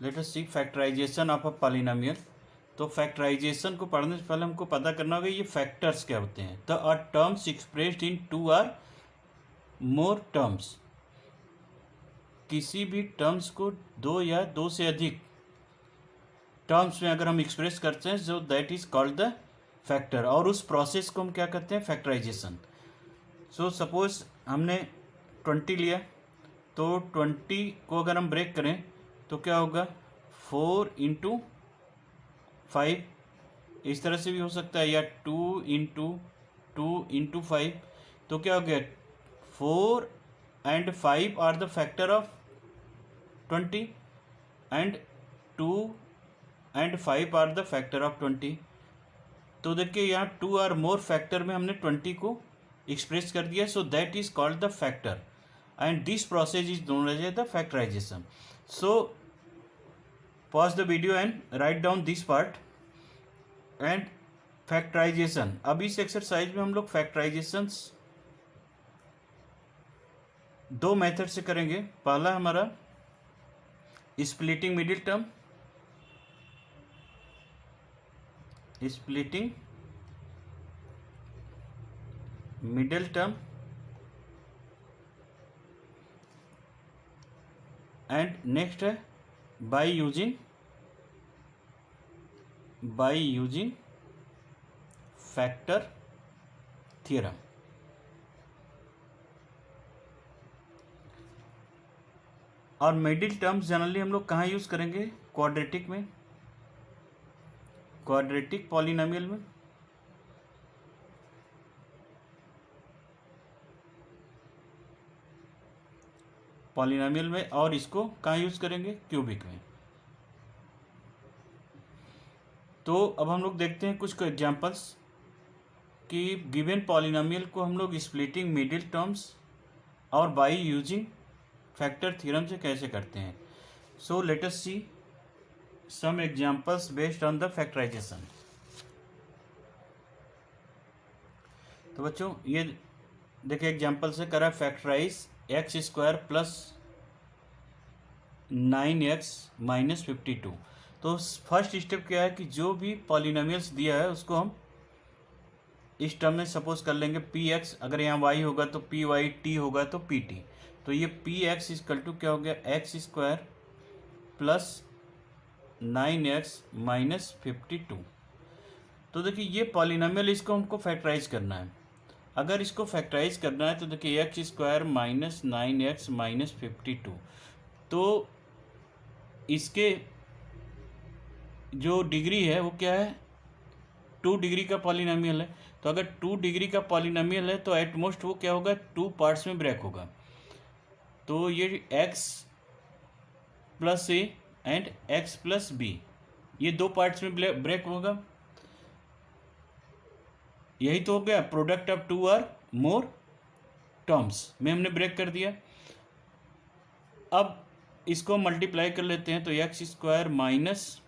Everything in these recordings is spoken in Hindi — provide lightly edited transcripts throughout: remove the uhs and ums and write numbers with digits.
Late us see factorization of a polynomial. तो फैक्टराइजेशन को पढ़ने से पहले हमको पता करना होगा ये फैक्टर्स क्या होते हैं। The are terms expressed in two or more terms. किसी भी टर्म्स को दो या दो से अधिक टर्म्स में अगर हम एक्सप्रेस करते हैं जो that is called the factor, और उस प्रोसेस को हम क्या कहते हैं, फैक्टराइजेशन। सो सपोज हमने 20 लिया, तो 20 को अगर हम ब्रेक करें तो क्या होगा, 4 इंटू 5, इस तरह से भी हो सकता है, या 2 इंटू 5। तो क्या हो गया, 4 and 5 are the factor of 20 and 2 and 5 are the factor of 20। तो देखिए यहाँ 2 आर मोर फैक्टर में हमने 20 को एक्सप्रेस कर दिया, so that is called the factor and this process is known as the factorization. So pause the video and write down this part and factorization. अब इस एक्सरसाइज में हम लोग फैक्टराइजेशंस दो मेथड से करेंगे। पहला हमारा splitting middle term, splitting middle term, and next है बाय यूजिंग फैक्टर थ्योरम। और मिडिल टर्म्स जनरली हम लोग कहाँ यूज करेंगे, क्वाड्रेटिक में, क्वाड्रेटिक पॉलिनोमियल में। और इसको कहाँ यूज करेंगे, क्यूबिक में। तो अब हम लोग देखते हैं कुछ एग्जांपल्स कि गिवन पॉलिनोमियल को हम लोग स्प्लिटिंग मिडिल टर्म्स और बाय यूजिंग फैक्टर थ्योरम से कैसे करते हैं। So let us see some examples based on the factorization. तो बच्चों ये देखिए एग्जांपल से करा, factorize x square plus 9x minus 52। तो फर्स्ट स्टेप क्या है कि जो भी पॉलिनोमियल्स दिया है उसको हम इस टर्म में सपोज कर लेंगे पी एक्स, अगर यहाँ वाई होगा तो पी वाई, टी होगा तो पी टी। तो ये पी एक्स इजकल टू क्या हो गया, x square plus 9x minus 52। तो देखिए ये पॉलिनोमियल, इसको हमको फैक्टराइज करना है। अगर इसको फैक्टराइज करना है तो देखिए x square minus 9x minus 52, तो इसके जो डिग्री है वो क्या है, 2 डिग्री का पॉलिनोमियल है। तो अगर 2 डिग्री का पॉलिनोमियल है तो एटमोस्ट वो क्या होगा, 2 पार्ट्स में ब्रेक होगा। तो ये x plus a and x plus b, ये 2 पार्ट्स में ब्रेक होगा। यही तो हो गया, product of 2 or more terms में हमने ब्रेक कर दिया। अब इसको मल्टीप्लाई कर लेते हैं, तो x square minus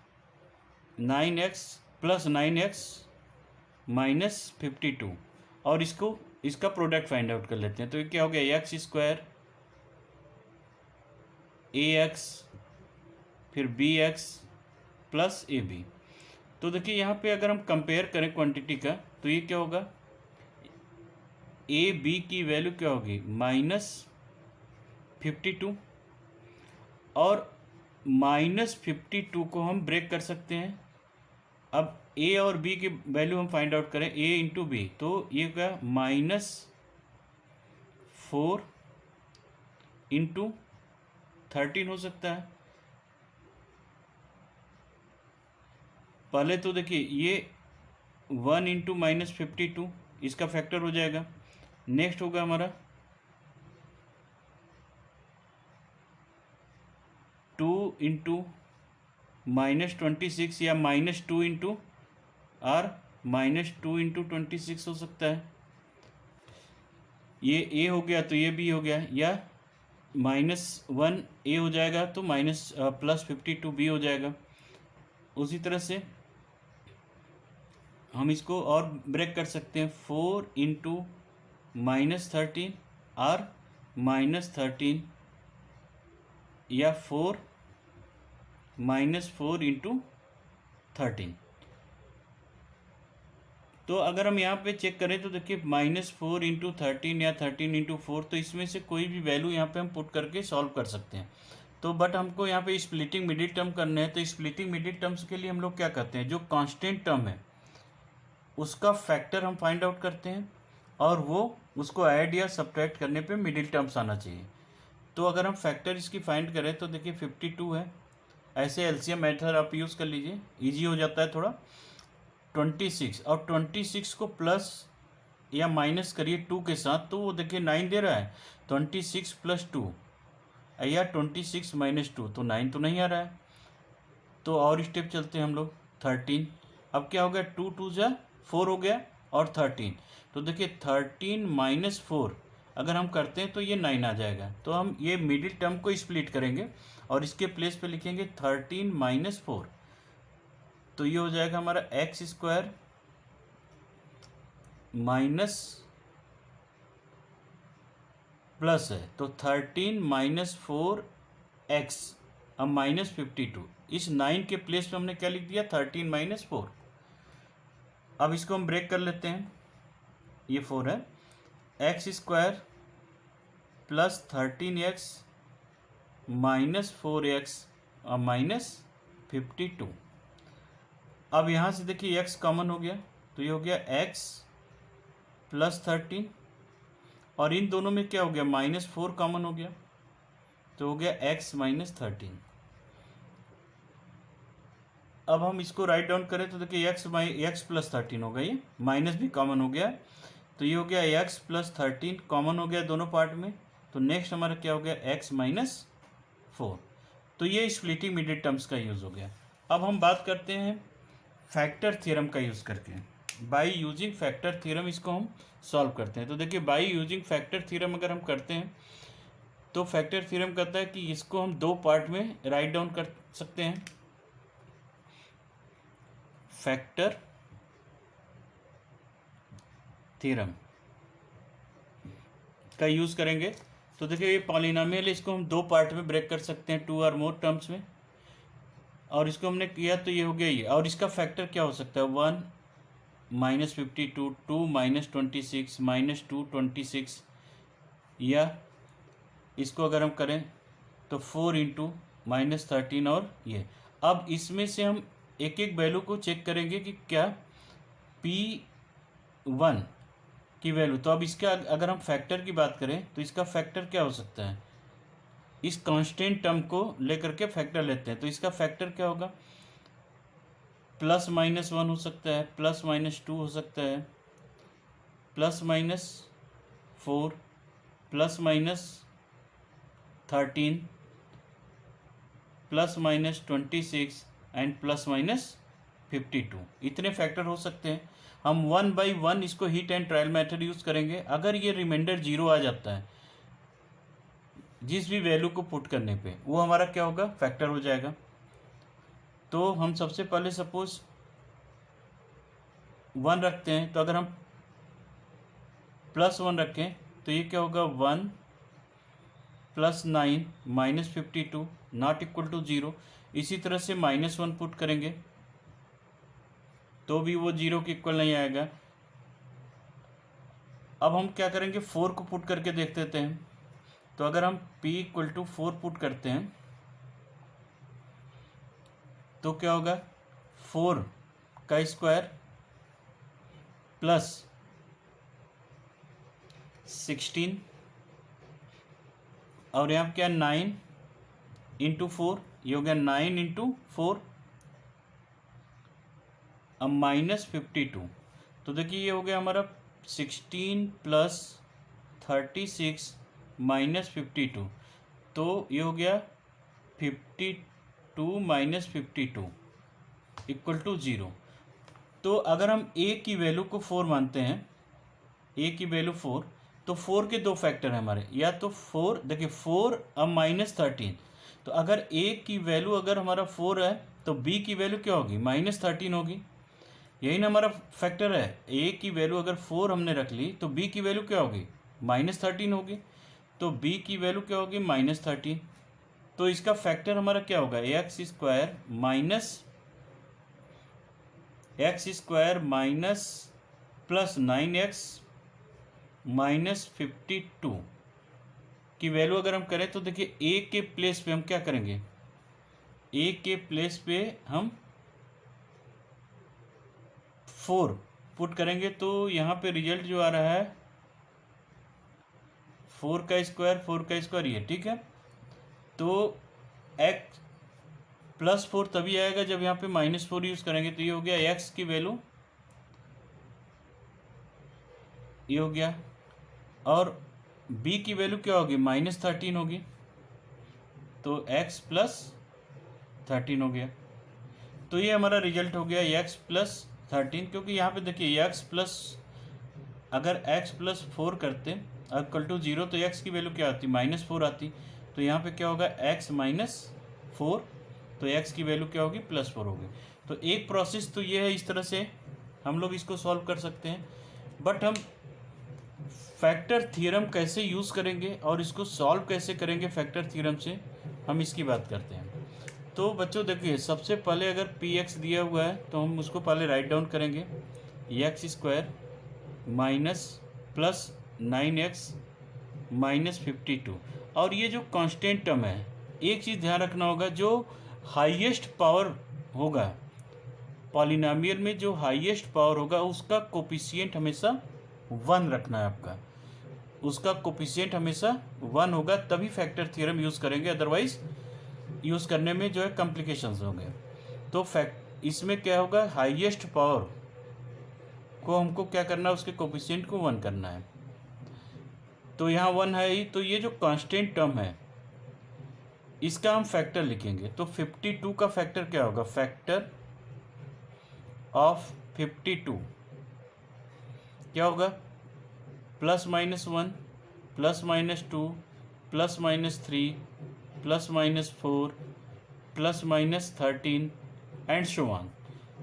9x plus 9x minus 52, और इसका प्रोडक्ट फाइंड आउट कर लेते हैं। तो ये क्या हो गया, एक्स स्क्वायर ax फिर bx प्लस ab। तो देखिए यहाँ पे अगर हम कंपेयर करें क्वांटिटी का, तो ये क्या होगा, ab की वैल्यू क्या होगी, माइनस 52, और माइनस 52 को हम ब्रेक कर सकते हैं। अब a और b की वैल्यू हम फाइंड आउट करें, a इंटू बी, तो ये क्या, माइनस 4 इंटू 13 हो सकता है। पहले तो देखिए ये 1 इंटू माइनस 52 इसका फैक्टर हो जाएगा। नेक्स्ट होगा हमारा 2 इंटू माइनस 26, या माइनस 2 इंटू और माइनस 2 इंटू 26 हो सकता है। ये a हो गया तो ये b हो गया, या -1 a हो जाएगा तो माइनस प्लस 52 b हो जाएगा। उसी तरह से हम इसको और ब्रेक कर सकते हैं, 4 इंटू माइनस 13 और माइनस 13, या 4 -4 इंटू 13। तो अगर हम यहाँ पे चेक करें तो देखिए -4 इंटू 13 या 13 इंटू 4, तो इसमें से कोई भी वैल्यू यहाँ पे हम पुट करके सॉल्व कर सकते हैं। तो बट हमको यहाँ पे स्प्लिटिंग मिडिल टर्म करना है, तो स्प्लिटिंग मिडिल टर्म्स के लिए हम लोग क्या करते हैं, जो कांस्टेंट टर्म है उसका फैक्टर हम फाइंड आउट करते हैं और वो उसको ऐड या सब्ट्रैक्ट करने पे मिडिल टर्म्स आना चाहिए। तो अगर हम फैक्टर इसकी फाइंड करें तो देखिए 52 है, ऐसे एलसीएम मेथड आप यूज़ कर लीजिए, ईजी हो जाता है थोड़ा। 26 और 26 को प्लस या माइनस करिए 2 के साथ, तो वो देखिए 9 दे रहा है। 26 + 2 या 26 - 2, तो 9 तो नहीं आ रहा है। तो और स्टेप चलते हैं हम लोग। 13, अब क्या हो गया, 2 2 जा 4 हो गया और 13, तो देखिए 13 - 4 अगर हम करते हैं तो ये 9 आ जाएगा। तो हम ये मिडिल टर्म को स्प्लिट करेंगे और इसके प्लेस पे लिखेंगे 13 - 4, तो ये हो जाएगा हमारा x² माइनस प्लस है, तो 13 - 4x, अब -52। इस 9 के प्लेस पे हमने क्या लिख दिया, 13 - 4। अब इसको हम ब्रेक कर लेते हैं, ये 4 है, x² + 13x - 4x और -52। अब यहाँ से देखिए x कॉमन हो गया, तो ये हो गया x + 13, और इन दोनों में क्या हो गया, -4 कॉमन हो गया, तो हो गया x - 13। अब हम इसको राइट डाउन करें तो देखिए x + 13 होगा, ये माइनस भी कॉमन हो गया, तो ये हो गया x + 13 कॉमन हो गया दोनों पार्ट में। तो नेक्स्ट हमारा क्या हो गया, x - 4। तो ये स्प्लिटिंग मिडिल टर्म्स का यूज़ हो गया। अब हम बात करते हैं फैक्टर थ्योरम का यूज़ करके। बाय यूजिंग फैक्टर थ्योरम इसको हम सॉल्व करते हैं। तो देखिए बाय यूजिंग फैक्टर थ्योरम अगर हम करते हैं तो फैक्टर थ्योरम कहता है कि इसको हम दो पार्ट में राइट डाउन कर सकते हैं। फैक्टर थ्योरम का यूज़ करेंगे तो देखिए ये पॉलिनोमियल, इसको हम दो पार्ट में ब्रेक कर सकते हैं, 2 और मोर टर्म्स में, और इसको हमने किया तो ये हो गया ये। और इसका फैक्टर क्या हो सकता है, 1 - 52, 2 - 26 -2 26, या इसको अगर हम करें तो 4 इंटू -13 और ये। अब इसमें से हम एक एक वैल्यू को चेक करेंगे कि क्या P1 की वैल्यू, तो अब इसका अगर हम फैक्टर की बात करें तो इसका फैक्टर क्या हो सकता है, इस कांस्टेंट टर्म को लेकर के फैक्टर लेते हैं, तो इसका फैक्टर क्या होगा, +-1 हो सकता है, +-2 हो सकता है, +-4, +-13, +-26 एंड +-52, इतने फैक्टर हो सकते हैं। हम 1 बाई 1 इसको heat and trial method use करेंगे। अगर ये रिमाइंडर 0 आ जाता है जिस भी वैल्यू को पुट करने पे, वो हमारा क्या होगा, फैक्टर हो जाएगा। तो हम सबसे पहले सपोज 1 रखते हैं, तो अगर हम +1 रखें तो ये क्या होगा, 1 + 9 -52 नॉट इक्वल टू 0। इसी तरह से -1 पुट करेंगे तो भी वो 0 के इक्वल नहीं आएगा। अब हम क्या करेंगे, 4 को पुट करके देख देते हैं। तो अगर हम p = 4 पुट करते हैं तो क्या होगा, 4 का स्क्वायर + 16, और यहाँ क्या 9 × 4, ये हो गया 9 × 4, अब -52। तो देखिए ये हो गया हमारा 16 + 36 -52, तो ये हो गया 52 - 52 = 0। तो अगर हम a की वैल्यू को 4 मानते हैं, a की वैल्यू 4, तो 4 के दो फैक्टर हैं हमारे, या तो 4, देखिए 4 अब -13, तो अगर a की वैल्यू अगर हमारा 4 है तो b की वैल्यू क्या होगी, -13 होगी। यही ना हमारा फैक्टर है, a की वैल्यू अगर 4 हमने रख ली तो b की वैल्यू क्या होगी, -13 होगी। तो b की वैल्यू क्या होगी, -13। तो इसका फैक्टर हमारा क्या होगा, x square minus plus 9x minus 52 की वैल्यू अगर हम करें तो देखिए ए के प्लेस पे हम क्या करेंगे, ए के प्लेस पे हम 4 पुट करेंगे, तो यहाँ पे रिजल्ट जो आ रहा है 4 का स्क्वायर ये, ठीक है। तो x प्लस 4 तभी आएगा जब यहाँ पे -4 यूज़ करेंगे, तो ये हो गया x की वैल्यू, ये हो गया, और b की वैल्यू क्या होगी, -13 होगी, तो x प्लस 13 हो गया। तो ये हमारा रिजल्ट हो गया x प्लस 13, क्योंकि यहाँ पे देखिए x प्लस, अगर x प्लस 4 करते इक्वल टू 0 तो x की वैल्यू क्या आती, -4 आती, तो यहाँ पे क्या होगा x -4, तो x की वैल्यू क्या होगी, +4 होगी। तो एक प्रोसेस तो ये है, इस तरह से हम लोग इसको सॉल्व कर सकते हैं। बट हम फैक्टर थ्योरम कैसे यूज़ करेंगे और इसको सॉल्व कैसे करेंगे फैक्टर थ्योरम से, हम इसकी बात करते हैं। तो बच्चों देखिए, सबसे पहले अगर px दिया हुआ है तो हम उसको पहले राइट डाउन करेंगे, x² minus plus 9x minus 52, और ये जो कांस्टेंट टर्म है, एक चीज़ ध्यान रखना होगा, जो हाईएस्ट पावर होगा पॉलिनोमियल में, जो हाईएस्ट पावर होगा उसका कोफिशिएंट हमेशा 1 रखना है आपका, उसका कोफिशिएंट हमेशा 1 होगा, तभी फैक्टर थ्योरम यूज़ करेंगे, अदरवाइज यूज़ करने में जो है कॉम्प्लिकेशंस होंगे। तो इसमें क्या होगा, हाईएस्ट पावर को हमको क्या करना है, उसके कोफिशिएंट को 1 करना है, तो यहाँ 1 है ही, तो ये जो कांस्टेंट टर्म है इसका हम फैक्टर लिखेंगे। तो 52 का फैक्टर क्या होगा, फैक्टर ऑफ 52 क्या होगा, +-1 +-2 +-3 +-4 +-13 एंड सो ऑन।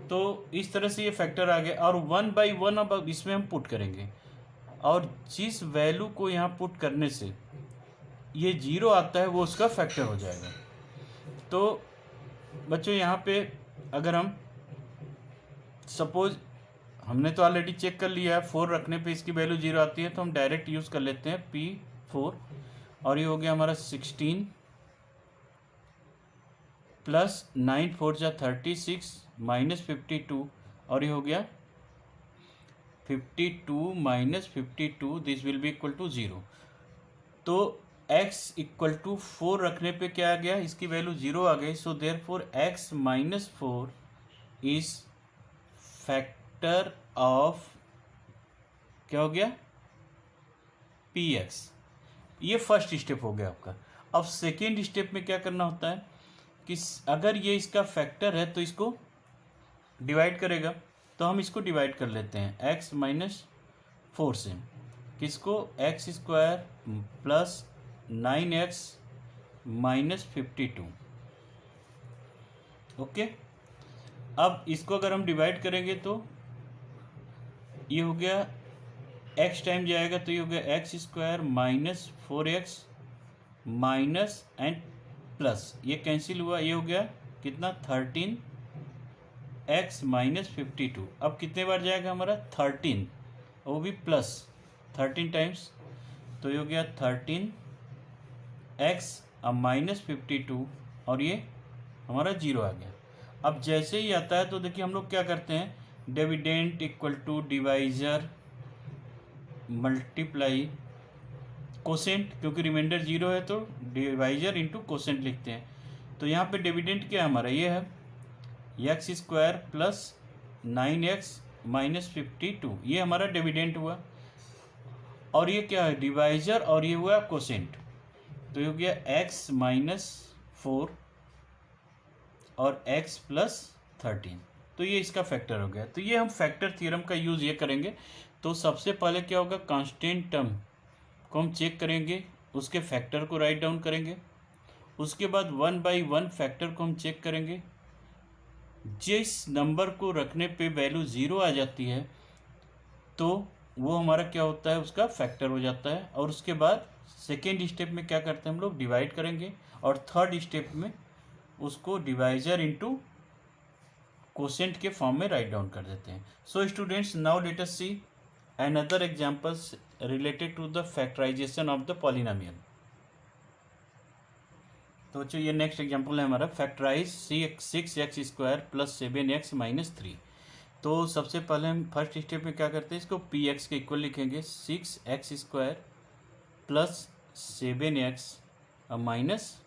तो इस तरह से ये फैक्टर आ गया, और 1/1 अब इसमें हम पुट करेंगे, और जिस वैल्यू को यहाँ पुट करने से ये 0 आता है वो उसका फैक्टर हो जाएगा। तो बच्चों यहाँ पे अगर हम सपोज, हमने तो ऑलरेडी चेक कर लिया है, 4 रखने पे इसकी वैल्यू 0 आती है, तो हम डायरेक्ट यूज़ कर लेते हैं P4, और ये हो गया हमारा 16 प्लस 9 4 जा 36 माइनस 52, और ये हो गया 52 minus 52, this will be equal to 0। तो x इक्वल टू 4 रखने पे क्या आ गया, इसकी वैल्यू 0 आ गई, so therefore x -4 is factor of क्या हो गया, px। ये फर्स्ट स्टेप हो गया आपका। अब सेकेंड स्टेप में क्या करना होता है कि अगर ये इसका फैक्टर है तो इसको डिवाइड करेगा, तो हम इसको डिवाइड कर लेते हैं x -4 से, किसको, x² plus 9x minus 52, okay. अब इसको अगर हम डिवाइड करेंगे तो ये हो गया, x टाइम जाएगा तो ये हो गया x² minus 4x minus and plus, ये कैंसिल हुआ, ये हो गया कितना, 13x माइनस 52। अब कितने बार जाएगा हमारा, 13, वो भी प्लस 13 टाइम्स, तो ये हो गया 13x अब माइनस 52, और ये हमारा 0 आ गया। अब जैसे ही आता है तो देखिए हम लोग क्या करते हैं, dividend equal to divisor multiply quotient, क्योंकि रिमाइंडर 0 है तो डिवाइजर इंटू कोसेंट लिखते हैं। तो यहाँ पे डिविडेंड क्या है हमारा, ये है x² प्लस 9x माइनस 52, ये हमारा डिविडेंड हुआ, और ये क्या है, डिवाइजर, और ये हुआ कोसेंट, तो ये हो गया x -4 और x प्लस 13, तो ये इसका फैक्टर हो गया। तो ये हम फैक्टर थ्योरम का यूज़ ये करेंगे। तो सबसे पहले क्या होगा, कांस्टेंट टर्म को हम चेक करेंगे, उसके फैक्टर को राइट डाउन करेंगे, उसके बाद 1/1 फैक्टर को हम चेक करेंगे, जिस नंबर को रखने पे वैल्यू 0 आ जाती है तो वो हमारा क्या होता है, उसका फैक्टर हो जाता है। और उसके बाद सेकेंड स्टेप में क्या करते हैं हम लोग, डिवाइड करेंगे, और थर्ड स्टेप में उसको डिवाइजर इनटू कोसेंट के फॉर्म में राइट डाउन कर देते हैं. So students, now let us see another examples related to the factorization of the polynomial. तो बच्चों ये नेक्स्ट एग्जाम्पल है हमारा factorise 6x square plus 7x minus 3. तो सबसे पहले हम फर्स्ट स्टेप में क्या करते हैं, इसको px के इक्वल लिखेंगे 6x square plus 7x minus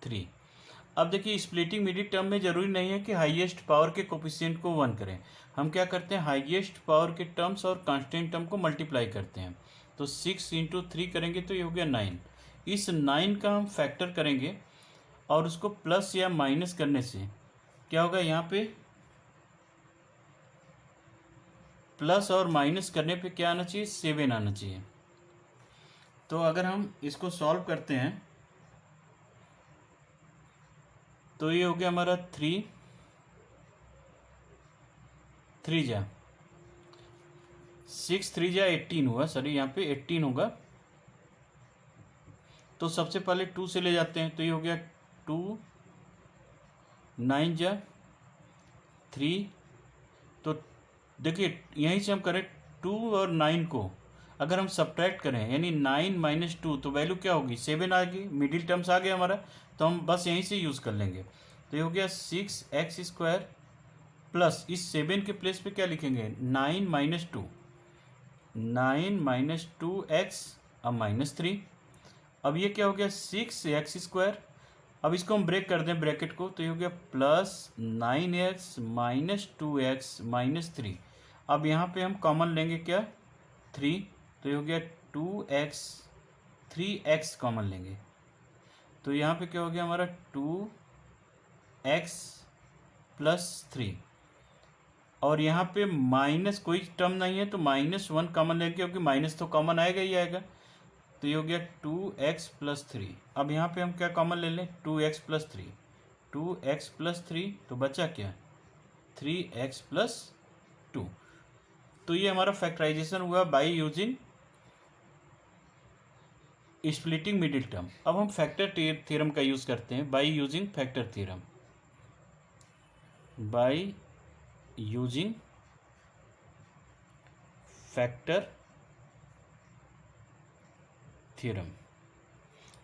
3. अब देखिए स्प्लिटिंग मिडिल टर्म में ज़रूरी नहीं है कि हाईएस्ट पावर के कोफिशिएंट को 1 करें. हम क्या करते हैं, हाईएस्ट पावर के टर्म्स और कांस्टेंट टर्म को मल्टीप्लाई करते हैं. तो 6 इंटू 3 करेंगे तो ये हो गया 9. इस 9 का हम फैक्टर करेंगे और उसको प्लस या माइनस करने से क्या होगा, यहाँ पे प्लस और माइनस करने पे क्या आना चाहिए, 7 आना चाहिए. तो अगर हम इसको सॉल्व करते हैं तो ये हो गया हमारा 3 जा 6 3 जा 18 हुआ, सॉरी यहाँ पे 18 होगा. तो सबसे पहले 2 से ले जाते हैं तो ये हो गया 2 9 जा 3. तो देखिए यहीं से हम करें 2 और 9 को अगर हम सब्ट्रैक्ट करें यानी 9 माइनस 2 तो वैल्यू क्या होगी, 7 आ गई. मिडिल टर्म्स आ गया हमारा, तो हम बस यहीं से यूज़ कर लेंगे. तो ये हो गया 6x स्क्वायर प्लस इस 7 के प्लेस पे क्या लिखेंगे, 9 माइनस 2 2x अब माइनस 3. अब ये क्या हो गया 6x स्क्वायर. अब इसको हम ब्रेक कर दें ब्रैकेट को, तो ये हो गया plus 9x minus 2x minus 3. अब यहाँ पे हम कॉमन लेंगे क्या, 3. तो ये हो गया 2x 3x कॉमन लेंगे तो यहाँ पे क्या हो गया हमारा 2x प्लस 3. और यहाँ पे माइनस कोई टर्म नहीं है तो -1 कॉमन लेंगे क्योंकि माइनस तो कॉमन आएगा ही आएगा. तो ये हो गया 2x प्लस 3. अब यहाँ पे हम क्या कॉमन ले लें, 2x प्लस 3 2x प्लस 3. तो बचा क्या, 3x प्लस 2. तो ये हमारा फैक्टराइजेशन हुआ by using splitting middle term. अब हम फैक्टर थ्योरम का यूज़ करते हैं bye using factor theorem. Bye using factor theorem.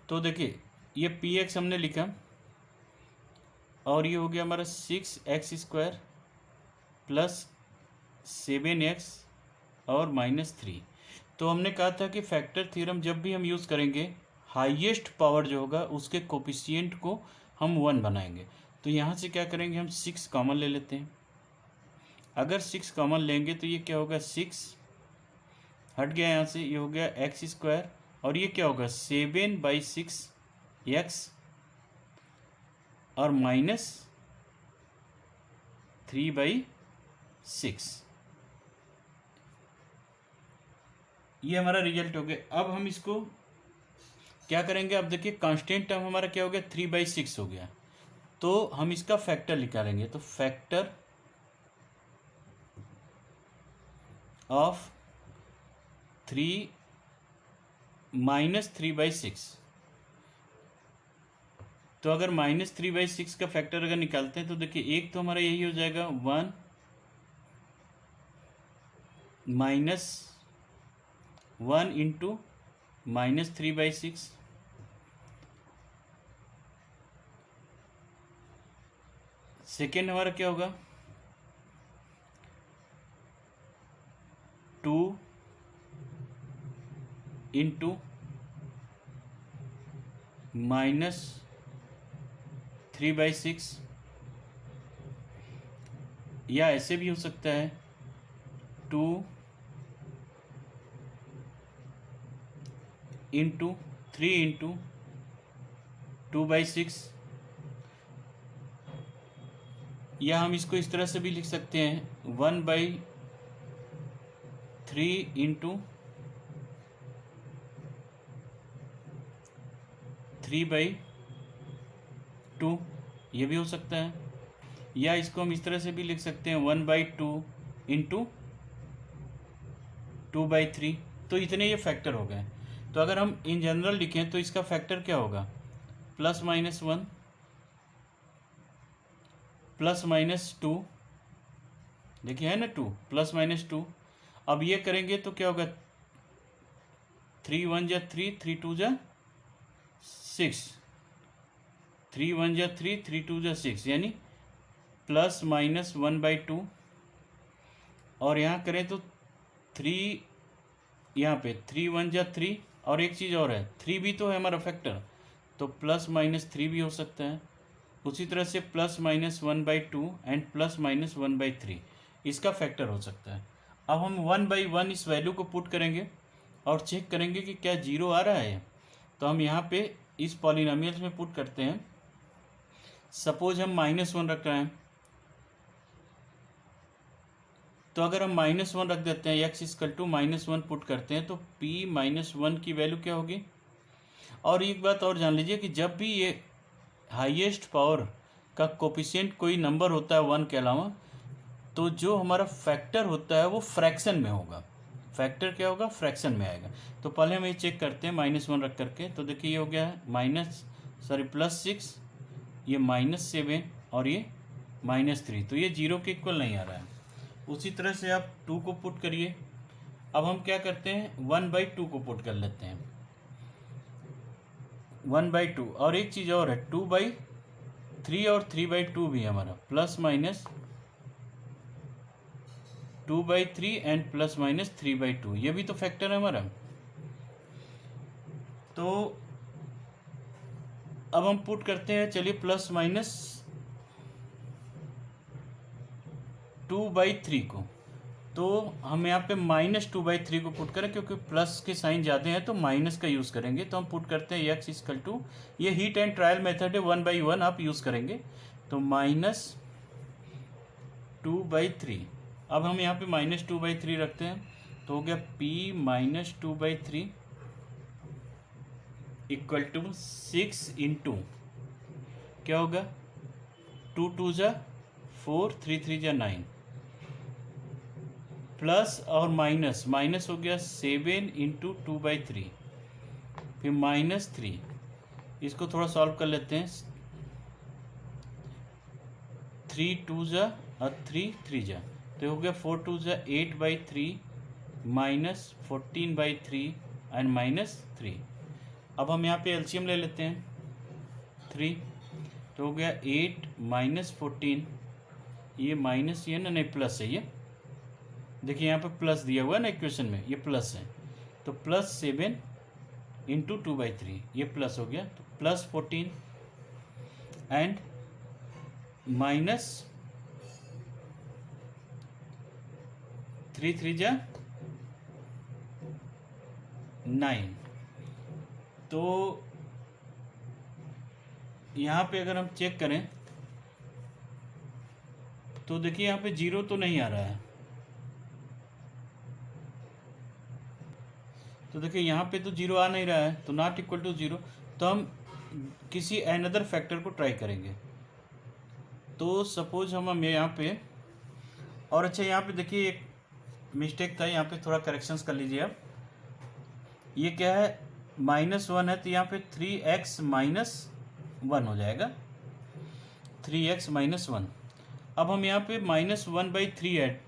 तो देखिए ये px हमने लिखा और ये हो गया हमारा 6x स्क्वायर प्लस 7x और माइनस 3. तो हमने कहा था कि फैक्टर थ्योरम जब भी हम यूज़ करेंगे हाईएस्ट पावर जो होगा उसके कोफिशिएंट को हम 1 बनाएंगे. तो यहाँ से क्या करेंगे, हम 6 कॉमन ले लेते हैं. अगर 6 कॉमन लेंगे तो ये क्या होगा, 6 हट गया यहाँ से, ये हो गया x स्क्वायर और ये क्या होगा 7/6x और माइनस 3/6. ये हमारा रिजल्ट हो गया. अब हम इसको क्या करेंगे, अब देखिए कांस्टेंट टर्म हमारा क्या हो गया 3/6 हो गया. तो हम इसका फैक्टर निकालेंगे. तो फैक्टर ऑफ 3 -3/6. तो अगर -3/6 का फैक्टर अगर निकालते हैं तो देखिए एक तो हमारा यही हो जाएगा 1 इंटू -3/6. सेकेंड हमारा क्या होगा 2 इंटू -3/6 या ऐसे भी हो सकता है 2 इंटू 3 इंटू 2/6. या हम इसको इस तरह से भी लिख सकते हैं 1/3 इंटू 3/2. ये भी हो सकता है. या इसको हम इस तरह से भी लिख सकते हैं 1/2 इंटू 2/3. तो इतने ये फैक्टर हो गए. तो अगर हम इन जनरल लिखें तो इसका फैक्टर क्या होगा प्लस माइनस 1 प्लस माइनस 2, देखिए है ना 2 प्लस माइनस 2। अब ये करेंगे तो क्या होगा, 3 1 जा 3, 3 2 जा 6, 3 1 जा 3, 3 2 जा 6, यानी प्लस माइनस 1/2। और यहाँ करें तो 3, यहाँ पे 3 1 जा 3, और एक चीज़ और है 3 भी तो है हमारा फैक्टर, तो प्लस माइनस 3 भी हो सकता है। उसी तरह से plus minus 1/2 and plus minus 1/3 इसका फैक्टर हो सकता है। अब हम 1/1 इस वैल्यू को पुट करेंगे और चेक करेंगे कि क्या जीरो आ रहा है। तो हम यहाँ पे इस पॉलिनोमियल्स में पुट करते हैं। सपोज हम -1 रख रहे हैं, तो अगर हम -1 रख देते हैं, x = -1 पुट करते हैं, तो p -1 की वैल्यू क्या होगी। और एक बात और जान लीजिए कि जब भी ये हाईएस्ट पावर का कोफिशिएंट कोई नंबर होता है 1 के अलावा, तो जो हमारा फैक्टर होता है वो फ्रैक्शन में होगा। फैक्टर क्या होगा, फ्रैक्शन में आएगा। तो पहले हम ये चेक करते हैं -1 रख करके। तो देखिए ये हो गया है +6, ये -7 और ये -3, तो ये 0 के इक्वल नहीं आ रहा है। उसी तरह से आप 2 को पुट करिए। अब हम क्या करते हैं, 1/2 को पुट कर लेते हैं, 1/2। और एक चीज़ और है 2/3 और 3/2 भी हमारा, plus minus 2/3 and plus minus 3/2, ये भी तो फैक्टर है हमारा। तो अब हम पुट करते हैं, चलिए प्लस माइनस 2/3 को। तो हम यहाँ पे -2/3 को पुट करें, क्योंकि प्लस के साइन ज़्यादा हैं तो माइनस का यूज़ करेंगे। तो हम पुट करते हैं x = ये हीट एंड ट्रायल मेथड है, 1/1 आप यूज़ करेंगे, तो -2/3। अब हम यहाँ पे -2/3 रखते हैं, तो हो गया p -2/3 = 6 × क्या होगा, 2 2 जा 4, 3 3 जा 9, प्लस और माइनस हो गया 7 × 2/3, फिर -3। इसको थोड़ा सॉल्व कर लेते हैं, 3 2 जा और 3 3 जा, तो हो गया 4 2 जा 8/3 -14/3 एंड -3। अब हम यहाँ पे एलसीएम ले लेते हैं, 3, तो हो गया 8 -14, ये माइनस, ये ना नहीं प्लस है, ये देखिए यहाँ पे प्लस दिया हुआ है ना इक्वेशन में, ये प्लस है, तो +7 × 2/3, ये प्लस हो गया, तो +14 एंड -3 3 जा 9। तो यहाँ पे अगर हम चेक करें तो देखिए यहाँ पे 0 तो नहीं आ रहा है। तो देखिए यहाँ पे तो 0 आ नहीं रहा है, तो नॉट इक्वल टू 0। तो हम किसी अनदर फैक्टर को ट्राई करेंगे। तो सपोज हम यहाँ पे, और अच्छा यहाँ पे देखिए एक मिस्टेक था, यहाँ पे थोड़ा करेक्शंस कर लीजिए आप। ये क्या है, -1 है, तो यहाँ पे 3x - 1 हो जाएगा, 3x - 1। अब हम यहाँ पे -1/3 ऐड,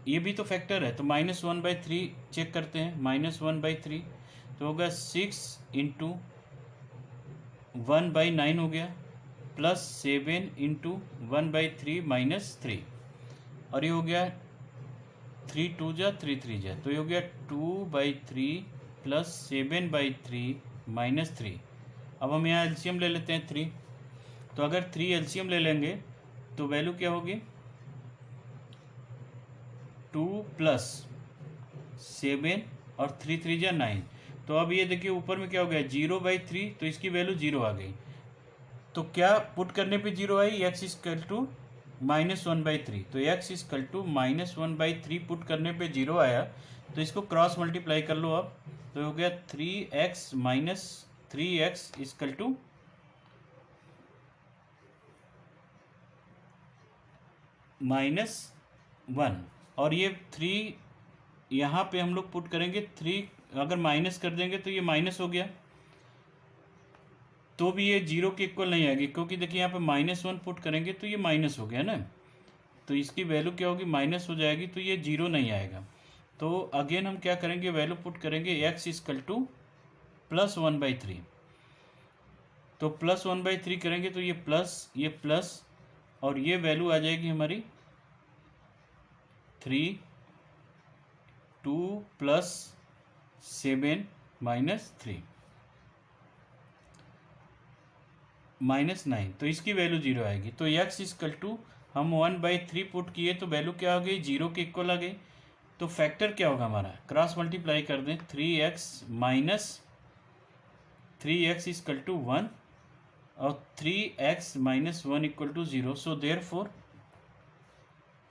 ये भी तो फैक्टर है, तो -1/3 चेक करते हैं, -1/3 तो होगा 6 × 1/9 हो गया, +7 × 1/3 -3, और ये हो गया 3 2 जा 3 3 जा, तो ये हो गया 2/3 + 7/3 -3। अब हम यहाँ एलसीएम ले लेते हैं 3, तो अगर 3 एलसीएम ले लेंगे तो वैल्यू क्या होगी, 2 + 7 और 3 3 जा 9। तो अब ये देखिए ऊपर में क्या हो गया, 0/3, तो इसकी वैल्यू 0 आ गई। तो क्या पुट करने पे 0 आई, x = -1/3, तो x = -1/3 पुट करने पे 0 आया। तो इसको क्रॉस मल्टीप्लाई कर लो आप, तो हो गया 3x - 3x = -1, और ये 3 यहाँ पे हम लोग पुट करेंगे, 3 अगर माइनस कर देंगे तो ये माइनस हो गया, तो भी ये जीरो के इक्वल नहीं आएगी, क्योंकि देखिए यहाँ पे -1 पुट करेंगे तो ये माइनस हो गया ना, तो इसकी वैल्यू क्या होगी, माइनस हो जाएगी, तो ये जीरो नहीं आएगा। तो अगेन हम क्या करेंगे, वैल्यू पुट करेंगे x इक्वल टू +1/3। तो +1/3 करेंगे तो ये प्लस और ये वैल्यू आ जाएगी हमारी 3 2 + 7 - 3 -9, तो इसकी वैल्यू जीरो आएगी। तो x इक्वल टू हम 1/3 पुट किए तो वैल्यू क्या हो गई, जीरो के इक्वल आ गई। तो फैक्टर क्या होगा हमारा, क्रॉस मल्टीप्लाई कर दें, 3x इक्वल टू 1 और 3x - 1 equal to 0। So therefore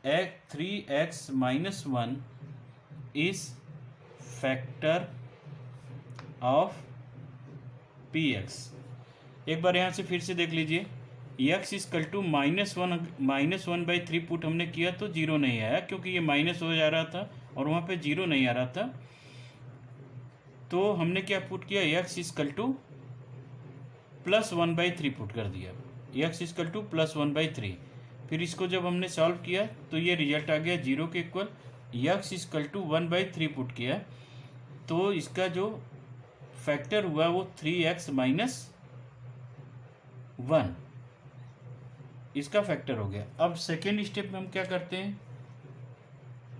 3x - 1 is factor of px। एक बार यहाँ से फिर से देख लीजिए, x इक्वल टू -1/3 पुट हमने किया तो जीरो नहीं आया, क्योंकि ये माइनस हो जा रहा था और वहाँ पे जीरो नहीं आ रहा था। तो हमने क्या पुट किया, x इक्वल टू +1/3 पुट कर दिया, x इक्वल टू +1/3। फिर इसको जब हमने सॉल्व किया तो ये रिजल्ट आ गया जीरो के equal. x equal to 1/3 put किया तो इसका जो फैक्टर हुआ वो 3x - 1 इसका फैक्टर हो गया। अब सेकेंड स्टेप में हम क्या करते हैं,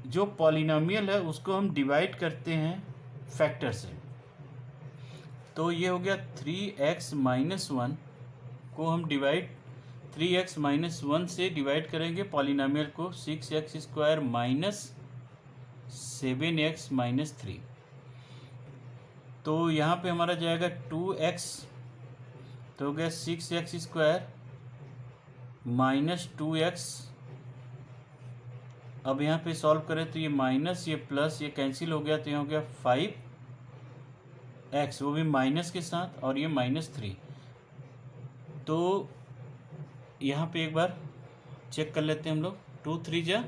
जो पॉलिनोमियल है उसको हम डिवाइड करते हैं फैक्टर से। तो ये हो गया 3x - 1 को हम 3x - 1 से डिवाइड करेंगे पॉलिनोमियल को, 6x² - 7x - 3। तो यहाँ पे हमारा जाएगा 2x, तो हो गया 6x² - 2x। अब यहाँ पे सॉल्व करें तो ये माइनस ये प्लस ये कैंसिल हो गया, तो यहाँ हो गया 5x, वो भी माइनस के साथ, और ये -3। तो यहाँ पे एक बार चेक कर लेते हैं हम लोग, 2 3 जा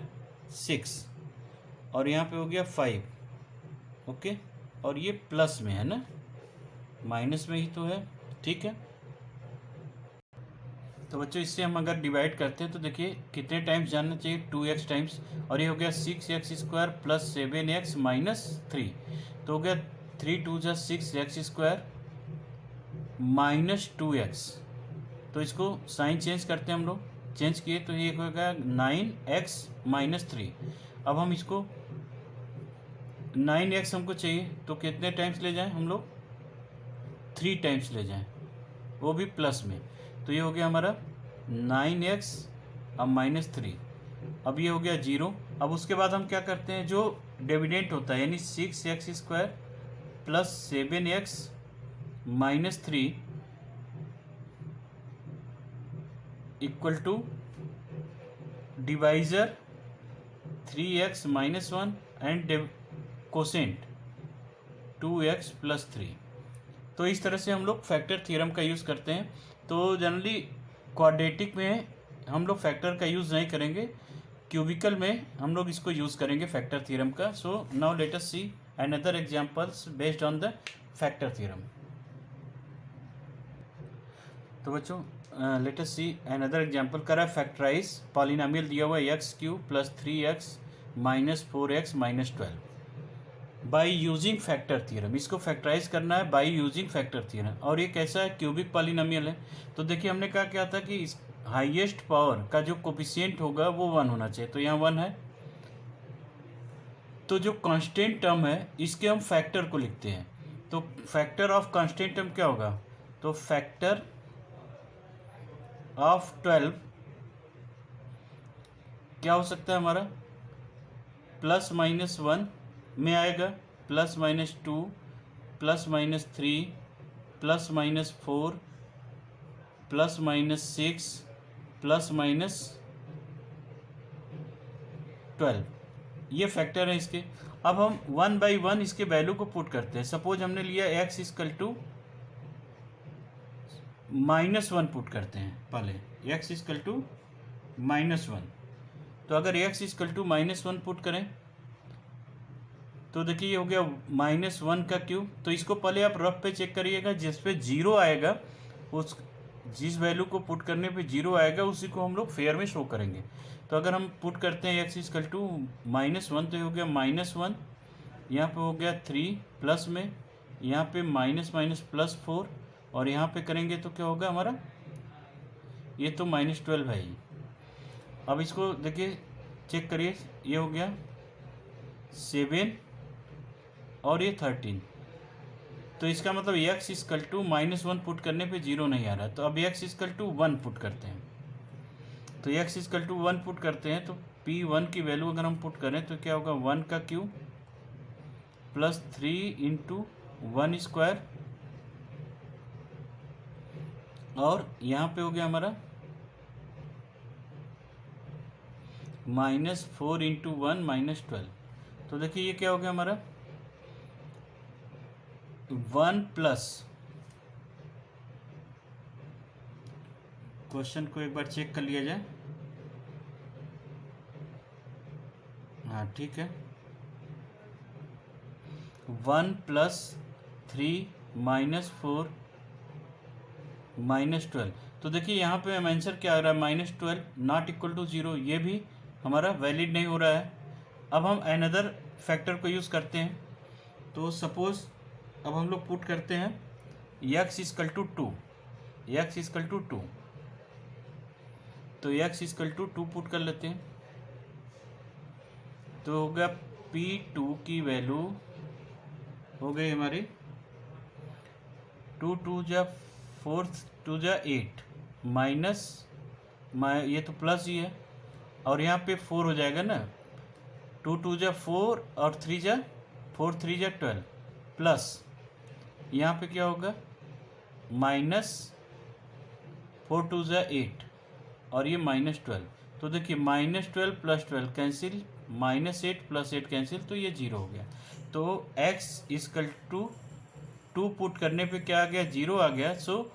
6 और यहाँ पे हो गया 5, ओके, और ये प्लस में है ना, माइनस में ही तो है, ठीक है। तो बच्चों इससे हम अगर डिवाइड करते हैं तो देखिए कितने टाइम्स जानना चाहिए, 2x टाइम्स, और ये हो गया 6x² + 7x - 3। तो हो गया 3 2 जा 6x² - 2x। तो इसको साइन चेंज करते हैं हम लोग, चेंज किए तो ये हो गया 9x - 3। अब हम इसको 9x हमको चाहिए तो कितने टाइम्स ले जाएं हम लोग, 3 टाइम्स ले जाएं, वो भी प्लस में। तो ये हो गया हमारा 9x अब -3, अब ये हो गया 0। अब उसके बाद हम क्या करते हैं, जो डिविडेंट होता है यानी 6x² + 7x - 3 equal to divisor 3x - 1 and quotient 2x + 3। तो इस तरह से हम लोग फैक्टर थ्योरम का यूज़ करते हैं। तो जनरली क्वाड्रेटिक में हम लोग फैक्टर का यूज़ नहीं करेंगे, क्यूबिकल में हम लोग इसको यूज़ करेंगे फैक्टर थ्योरम का। So now let us see another examples based on the factor theorem. तो बच्चों late us see another example करा, फैक्टराइज पॉलिनोमियल दिया हुआ x³ + 3x - 4x - 12 by using factor theorem. इसको फैक्टराइज करना है बाई यूजिंग फैक्टर थ्योरम, और ये कैसा है, क्यूबिक पॉलिनोमियल है। तो देखिए हमने कहा क्या था कि इस हाईएस्ट पावर का जो कोफिशिएंट होगा वो 1 होना चाहिए, तो यहाँ 1 है। तो जो कांस्टेंट टर्म है इसके हम फैक्टर को लिखते हैं, तो फैक्टर ऑफ कांस्टेंट टर्म क्या होगा, तो फैक्टर ऑफ 12 क्या हो सकता है हमारा, +-1 में आएगा, +-2 +-3 +-4 +-6 +-12, ये फैक्टर है इसके। अब हम 1/1 इसके वैल्यू को पुट करते हैं। सपोज हमने लिया x इक्वल टू -1 पुट करते हैं, पहले x इक्वल टू -1। तो अगर x इक्वल टू -1 पुट करें तो देखिए ये हो गया -1 का क्यूब। तो इसको पहले आप रफ पे चेक करिएगा, जिस पे 0 आएगा उस जिस वैल्यू को पुट करने पे 0 आएगा उसी को हम लोग फेयर में शो करेंगे। तो अगर हम पुट करते हैं x इक्वल टू -1, तो ये हो गया -1, यहाँ पे हो गया 3 प्लस में, यहाँ पे -+4, और यहाँ पे करेंगे तो क्या होगा हमारा, ये तो -12 है ही। अब इसको देखिए चेक करिए, ये हो गया 7 और ये 13। तो इसका मतलब x इक्वल टू -1 पुट करने पे 0 नहीं आ रहा। तो अब x इक्वल टू 1 पुट करते हैं। तो x इक्वल टू 1 पुट करते हैं, तो p1 की वैल्यू अगर हम पुट करें तो क्या होगा, 1 का क्यूब प्लस 3 इंटू 1 स्क्वायर, और यहाँ पे हो गया हमारा -4 इंटू 1 -12। तो देखिए ये क्या हो गया हमारा 1 प्लस, क्वेश्चन को एक बार चेक कर लिया जाए। हाँ ठीक है, 1 प्लस 3 -4 -12। तो देखिए यहाँ पे हम आंसर क्या आ रहा है, -12 नॉट इक्वल टू 0, ये भी हमारा वैलिड नहीं हो रहा है। अब हम अनदर फैक्टर को यूज़ करते हैं। तो सपोज़ अब हम लोग पुट करते हैं x equal to 2, x equal to 2, तो x इक्वल टू 2 पुट कर लेते हैं। तो हो गया p2 की वैल्यू हो गई हमारी 2 2 जा 4 2 जा 8 माइनस, ये तो प्लस ही है, और यहाँ पे 4 हो जाएगा ना, 2 2 जा 4 और 3 जा 4 3 जा 12, प्लस यहाँ पे क्या होगा -4 2 जा 8 और ये -12। तो देखिए -12 प्लस 12 कैंसिल, -8 प्लस 8 कैंसिल, तो ये 0 हो गया। तो x इक्वल टू 2 पुट करने पे क्या आ गया, 0 आ गया। सो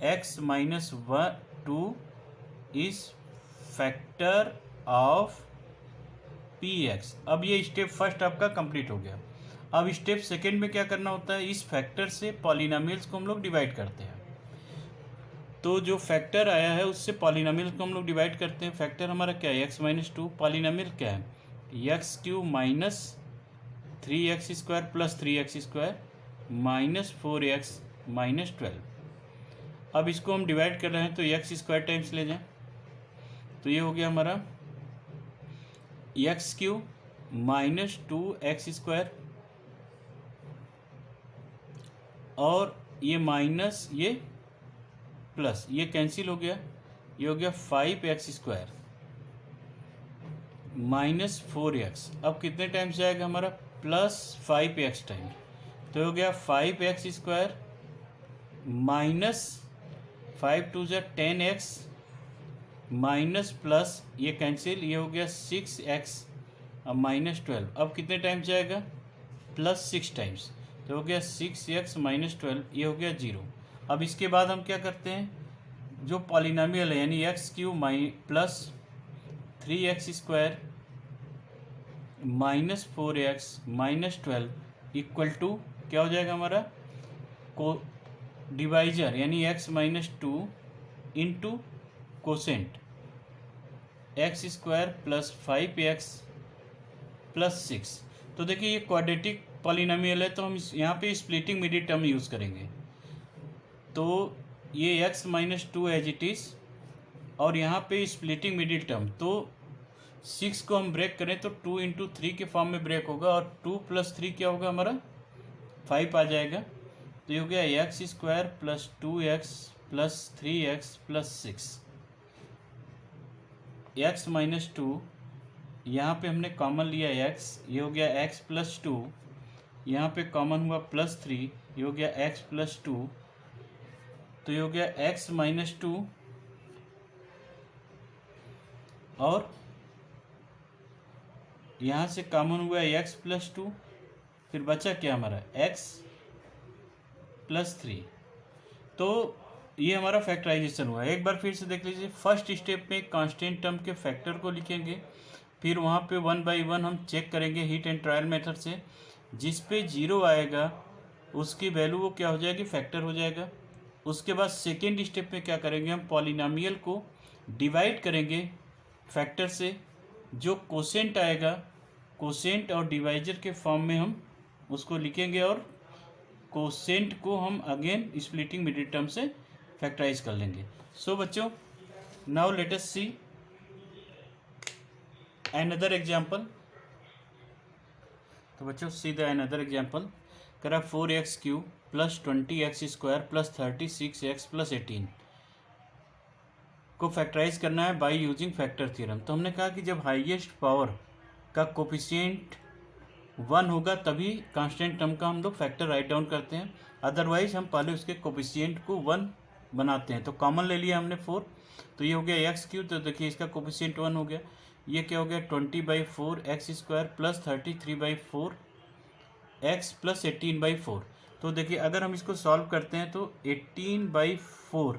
x -2 is factor of px। अब ये स्टेप फर्स्ट आपका कंप्लीट हो गया। अब स्टेप सेकेंड में क्या करना होता है, इस फैक्टर से पॉलिनोमियल्स को हम लोग डिवाइड करते हैं। तो जो फैक्टर आया है उससे पॉलिनोमियल को हम लोग डिवाइड करते हैं। फैक्टर हमारा क्या है, x -2, पॉलिनोमियल क्या है, x³ minus 3x² plus 3x² minus 4x minus 12। अब इसको हम डिवाइड कर रहे हैं तो x² टाइम्स ले जाएं, तो ये हो गया हमारा x³ माइनस 2x², और ये माइनस ये प्लस, ये कैंसिल हो गया, ये हो गया 5x² माइनस 4x। अब कितने टाइम्स जाएगा हमारा, प्लस 5x टाइम्स, तो हो गया 5x² माइनस 5 2 जा 10x माइनस प्लस ये कैंसिल, ये हो गया 6x अब माइनस 12। अब कितने टाइम्स जाएगा, प्लस 6 टाइम्स, तो हो गया 6x माइनस 12, ये हो गया 0। अब इसके बाद हम क्या करते हैं, जो पॉलिनोमियल है यानी x³ plus 3x² minus 4x minus 12 equal to क्या हो जाएगा हमारा, को डिवाइजर यानी x-2 into quotient x² plus 5x plus 6। तो देखिए ये क्वाड्रेटिक पॉलिनोमियल है, तो हम यहाँ पे स्प्लिटिंग मिडिल टर्म यूज़ करेंगे। तो ये x-2 एज इट इज़, और यहाँ पे स्प्लिटिंग मिडिल टर्म, तो 6 को हम ब्रेक करें तो 2 इंटू 3 के फॉर्म में ब्रेक होगा, और 2 प्लस 3 क्या होगा हमारा 5 आ जाएगा। तो ये हो गया x² plus 2x plus 3x plus 6। x-2 यहाँ पे हमने कॉमन लिया x, ये हो गया x प्लस 2, यहाँ पे कॉमन हुआ प्लस 3, ये हो गया x प्लस 2, तो ये हो गया x-2, और यहाँ से कॉमन हुआ x प्लस 2, फिर बचा क्या हमारा x प्लस 3। तो ये हमारा फैक्टराइजेशन हुआ। एक बार फिर से देख लीजिए, फर्स्ट स्टेप में कांस्टेंट टर्म के फैक्टर को लिखेंगे, फिर वहाँ पे 1 बाई 1 हम चेक करेंगे हीट एंड ट्रायल मेथड से, जिस पे 0 आएगा उसकी वैल्यू वो क्या हो जाएगी, फैक्टर हो जाएगा। उसके बाद सेकेंड स्टेप में क्या करेंगे, हम पॉलिनोमियल को डिवाइड करेंगे फैक्टर से, जो कोसेंट आएगा कोसेंट और डिवाइजर के फॉर्म में हम उसको लिखेंगे, और कोसेंट को हम अगेन स्प्लिटिंग मिडिल टर्म से फैक्टराइज कर लेंगे। सो बच्चों, now let us see another example. तो बच्चों सी द अनदर एग्जाम्पल। करा 4x³ + 20x² + 36x + 18 को फैक्टराइज करना है बाय यूजिंग फैक्टर थ्योरम। तो हमने कहा कि जब हाईएस्ट पावर का कोफिशिएंट 1 होगा तभी कांस्टेंट टर्म का हम लोग फैक्टर राइट डाउन करते हैं, अदरवाइज हम पहले उसके कोफिशिएंट को 1 बनाते हैं। तो कॉमन ले लिया हमने 4, तो ये हो गया x³। तो देखिए इसका कोफिशिएंट 1 हो गया। ये क्या हो गया 20/4 x² + 33/4 x + 18/4। तो देखिए अगर हम इसको सॉल्व करते हैं तो 18/4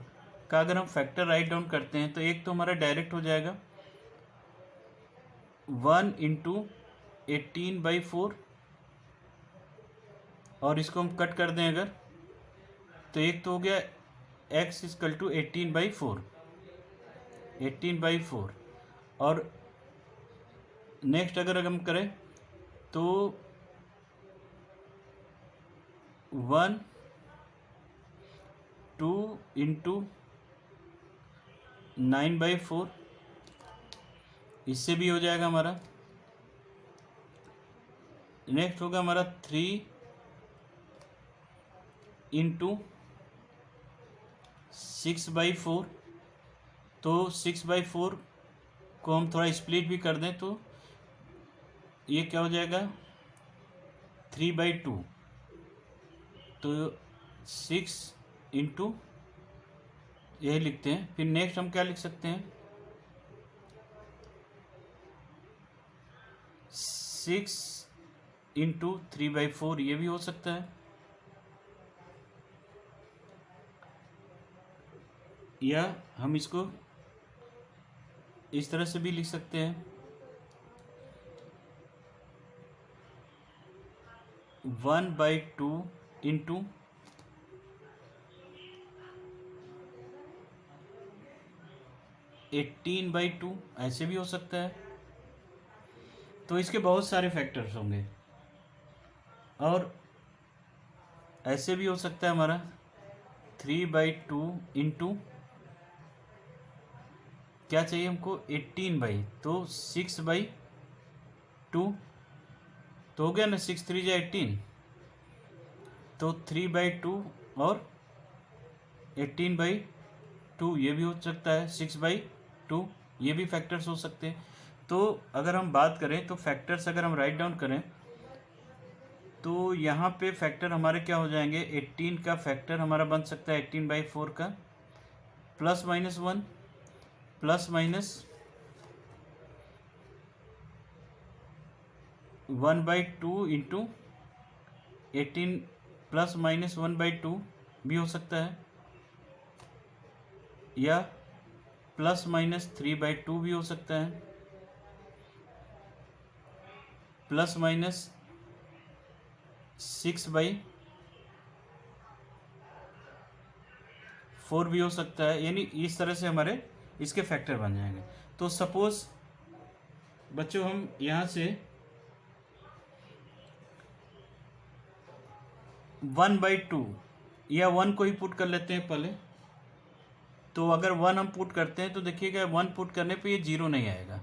का अगर हम फैक्टर राइट डाउन करते हैं तो एक तो हमारा डायरेक्ट हो जाएगा 1 × 18/4, और इसको हम कट कर दें अगर, तो एक तो हो गया x = 18/4, और नेक्स्ट अगर हम करें तो 1 2 × 9/4, इससे भी हो जाएगा हमारा। नेक्स्ट होगा हमारा 3 × 6/4। तो 6/4 को हम थोड़ा स्प्लिट भी कर दें तो ये क्या हो जाएगा 3/2। तो 6 × यही लिखते हैं। फिर नेक्स्ट हम क्या लिख सकते हैं 6 × 3/4, ये भी हो सकता है, या हम इसको इस तरह से भी लिख सकते हैं 1/2 × 18/2, ऐसे भी हो सकता है। तो इसके बहुत सारे फैक्टर्स होंगे, और ऐसे भी हो सकता है हमारा 3/2 × क्या चाहिए हमको 18/, तो 6/2, तो हो गया ना 6 3 × 18, तो 3/2 और 18/2, ये भी हो सकता है 6/2, ये भी फैक्टर्स हो सकते हैं। तो अगर हम बात करें तो फैक्टर्स अगर हम राइट डाउन करें तो यहाँ पे फैक्टर हमारे क्या हो जाएंगे, 18 का फैक्टर हमारा बन सकता है 18/4 का ±1 ±1/2 × 18 ±1/2 भी हो सकता है, या ±3/2 भी हो सकता है, ±6/4 भी हो सकता है। यानी इस तरह से हमारे इसके फैक्टर बन जाएंगे। तो सपोज बच्चों हम यहाँ से 1/2 या 1 को ही पुट कर लेते हैं पहले। तो अगर 1 हम पुट करते हैं तो देखिएगा 1 पुट करने पे ये 0 नहीं आएगा।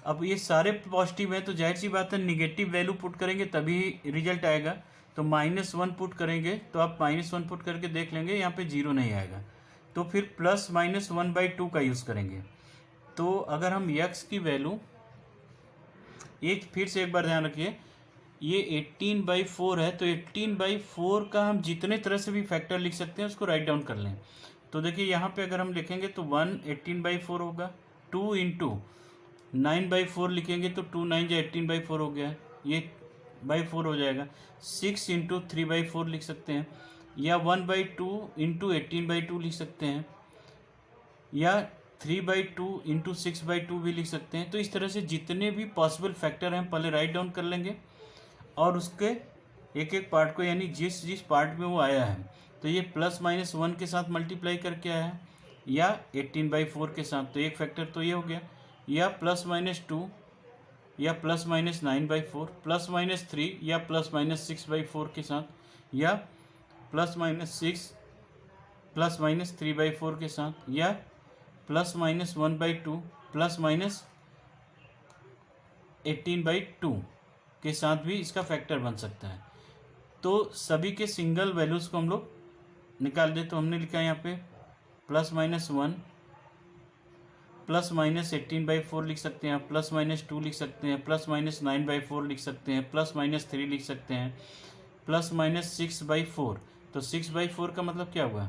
अब ये सारे पॉजिटिव हैं तो जाहिर सी बात है निगेटिव वैल्यू पुट करेंगे तभी रिजल्ट आएगा। तो -1 पुट करेंगे तो आप -1 पुट करके देख लेंगे यहाँ पे 0 नहीं आएगा। तो फिर +-1/2 का यूज़ करेंगे। तो अगर हम x की वैल्यू, एक फिर से एक बार ध्यान रखिए, ये 18/4 है, तो 18/4 का हम जितने तरह से भी फैक्टर लिख सकते हैं उसको राइट डाउन कर लें। तो देखिए यहाँ पे अगर हम लिखेंगे तो 1 18/4 होगा, 2 × 9/4 लिखेंगे तो 2 9 × 18/4 हो गया, ये /4 हो जाएगा। 6 × 3/4 लिख सकते हैं, या 1/2 × 18/2 लिख सकते हैं, या 3/2 × 6/2 भी लिख सकते हैं। तो इस तरह से जितने भी पॉसिबल फैक्टर हैं हम पहले राइट डाउन कर लेंगे, और उसके एक एक पार्ट को, यानी जिस जिस पार्ट में वो आया है तो ये +-1 के साथ मल्टीप्लाई करके आया है, या 18/4 के साथ, तो एक फैक्टर तो ये हो गया, या +-2 या +-9/4, +-3 या +-6/4 के साथ, या +-6 +-3/4 के साथ, या +-1/2 +-18/2 के साथ भी इसका फैक्टर बन सकता है। तो सभी के सिंगल वैल्यूज़ को हम लोग निकाल दे, तो हमने लिखा है यहाँ पे +-1 +-18/4 लिख सकते हैं, +-2 लिख सकते हैं, +-9/4 लिख सकते हैं, +-3 लिख सकते हैं, +-6/4। तो 6/4 का मतलब क्या हुआ,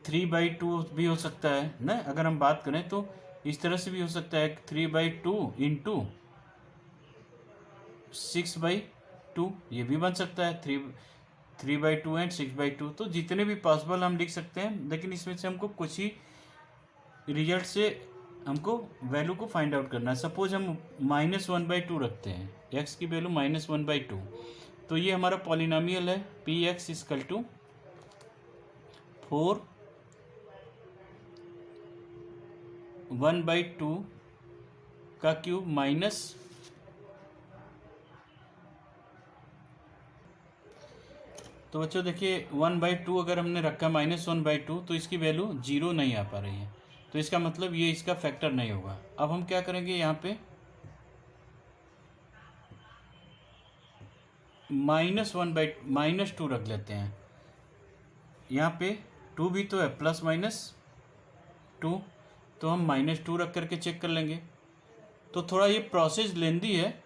3/2 भी हो सकता है ना। अगर हम बात करें तो इस तरह से भी हो सकता है, 3/2 इंटू 6/2, ये भी बन सकता है, 3/2 एंड 6/2। तो जितने भी पॉसिबल हम लिख सकते हैं, लेकिन इसमें से हमको कुछ ही रिजल्ट से हमको वैल्यू को फाइंड आउट करना है। सपोज हम -1/2 रखते हैं, x की वैल्यू -1/2, तो ये हमारा पॉलिनोमियल है px = 4 1/2 का क्यूब माइनस तो बच्चों देखिए 1/2 अगर हमने रखा -1/2, तो इसकी वैल्यू 0 नहीं आ पा रही है, तो इसका मतलब ये इसका फैक्टर नहीं होगा। अब हम क्या करेंगे, यहाँ पे -2 रख लेते हैं। यहाँ पे 2 भी तो है, +-2, तो हम -2 रख करके चेक कर लेंगे। तो थोड़ा ये प्रोसेस लेंदी है,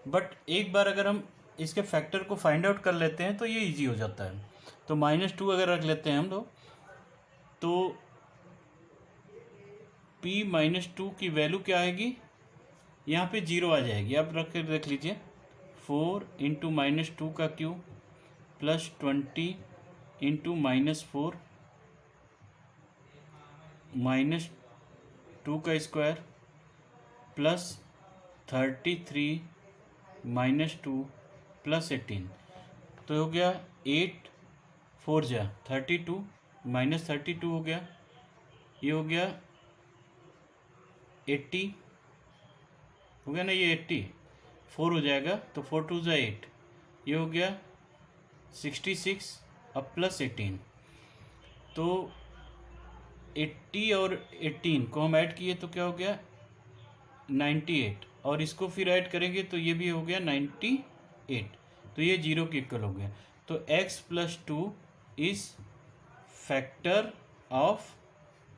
बट एक बार अगर हम इसके फैक्टर को फाइंड आउट कर लेते हैं तो ये इजी हो जाता है। तो -2 अगर रख लेते हैं हम लोग, तो p-2 की वैल्यू क्या आएगी, यहाँ पे 0 आ जाएगी। अब रख कर देख लीजिए, 4 × -2 का क्यूब +20 × -4 -2 का स्क्वायर +33 -2 +18, तो हो गया 8 4 जा 32 -32 हो गया, ये हो गया 80 हो गया ना, ये 80 4 हो जाएगा, तो 4 2 जा 8, ये हो गया 66 अब +18। तो 80 और 18 को हम ऐड किए तो क्या हो गया 98, और इसको फिर ऐड करेंगे तो ये भी हो गया 98, तो ये 0 के इक्वल हो गया। तो x+2 is factor of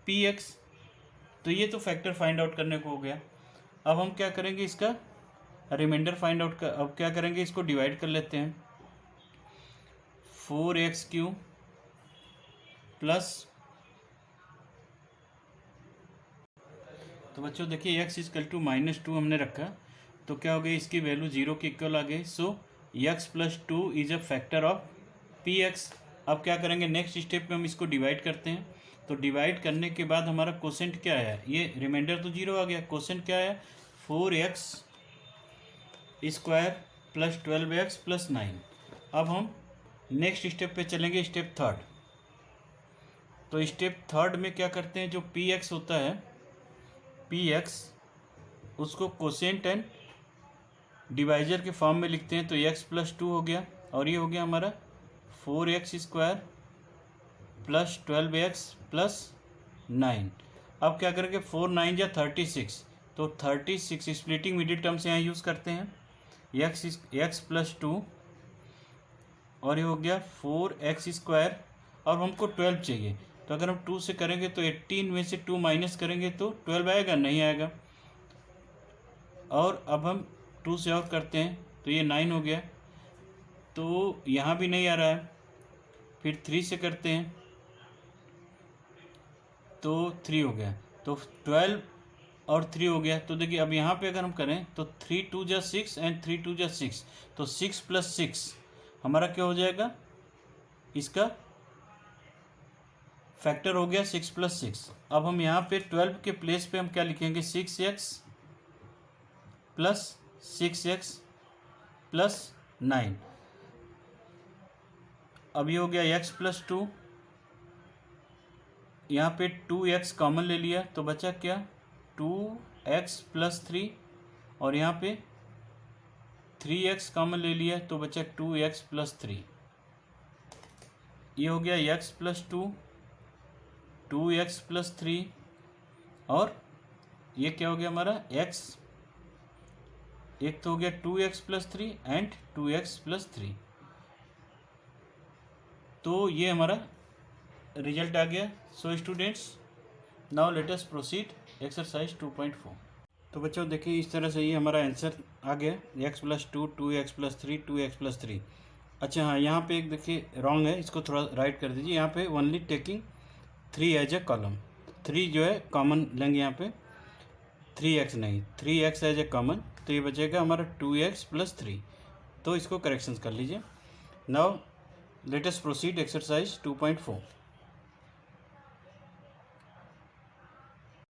px। तो ये तो फैक्टर फाइंड आउट करने को हो गया। अब हम क्या करेंगे, इसका रिमाइंडर फाइंड आउट कर, अब क्या करेंगे, इसको डिवाइड कर लेते हैं। 4x³ प्लस, तो बच्चों देखिए x = -2 हमने रखा, तो क्या हो गई, इसकी वैल्यू 0 के इक्वल आ गई। सो x+2 is a factor of px। अब क्या करेंगे, नेक्स्ट स्टेप में हम इसको डिवाइड करते हैं। तो डिवाइड करने के बाद हमारा क्वोशेंट क्या है, ये रिमाइंडर तो 0 आ गया, क्वोशेंट क्या है 4x² + 12x + 9। अब हम नेक्स्ट स्टेप पे चलेंगे, स्टेप थर्ड। तो स्टेप थर्ड में क्या करते हैं, जो px होता है, px उसको क्वोशेंट एंड डिवाइजर के फॉर्म में लिखते हैं। तो x+2 हो गया, और ये हो गया हमारा 4x² + 12x + 9। अब क्या करेंगे, 4 9 जा 36, तो 36 स्प्लिटिंग मिडिल टर्म्स यहाँ यूज़ करते हैं, x+2, और ये हो गया 4x², और हमको 12 चाहिए। तो अगर हम 2 से करेंगे तो 18 में से 2 माइनस करेंगे तो 12 आएगा, नहीं आएगा। और अब हम 2 से और करते हैं तो ये 9 हो गया, तो यहाँ भी नहीं आ रहा है। फिर 3 से करते हैं तो 3 हो गया, तो 12 और 3 हो गया। तो देखिए अब यहाँ पे अगर हम करें तो 3 2 जा 6 एंड 3 2 जा 6, तो 6 + 6 हमारा क्या हो जाएगा, इसका फैक्टर हो गया 6 + 6। अब हम यहाँ पे 12 के प्लेस पे हम क्या लिखेंगे, 6x + 6x + 9। अभी हो गया x प्लस 2, यहाँ पे 2x कॉमन ले लिया तो बचा क्या 2x प्लस 3, और यहाँ पे 3x कॉमन ले लिया तो बचा 2x प्लस 3। ये हो गया x प्लस 2, 2x प्लस 3, और ये क्या हो गया हमारा x, एक तो हो गया 2x plus 3 and 2x plus 3। तो ये हमारा रिजल्ट आ गया। सो स्टूडेंट्स, नाउ लेट अस प्रोसीड एक्सरसाइज 2.4। तो बच्चों देखिए इस तरह से ये हमारा आंसर आ गया, x plus 2, 2x plus 3, 2x plus 3। अच्छा हाँ, यहाँ पे एक देखिए रॉन्ग है, इसको थोड़ा राइट कर दीजिए। यहाँ पे only taking 3 as a column, 3 जो है कॉमन लेंगे यहाँ पे, 3x नहीं, 3x एज ए कॉमन, तो ये बचेगा हमारा 2x प्लस 3। तो इसको करेक्शंस कर लीजिए। नाउ लेट अस प्रोसीड एक्सरसाइज 2.4।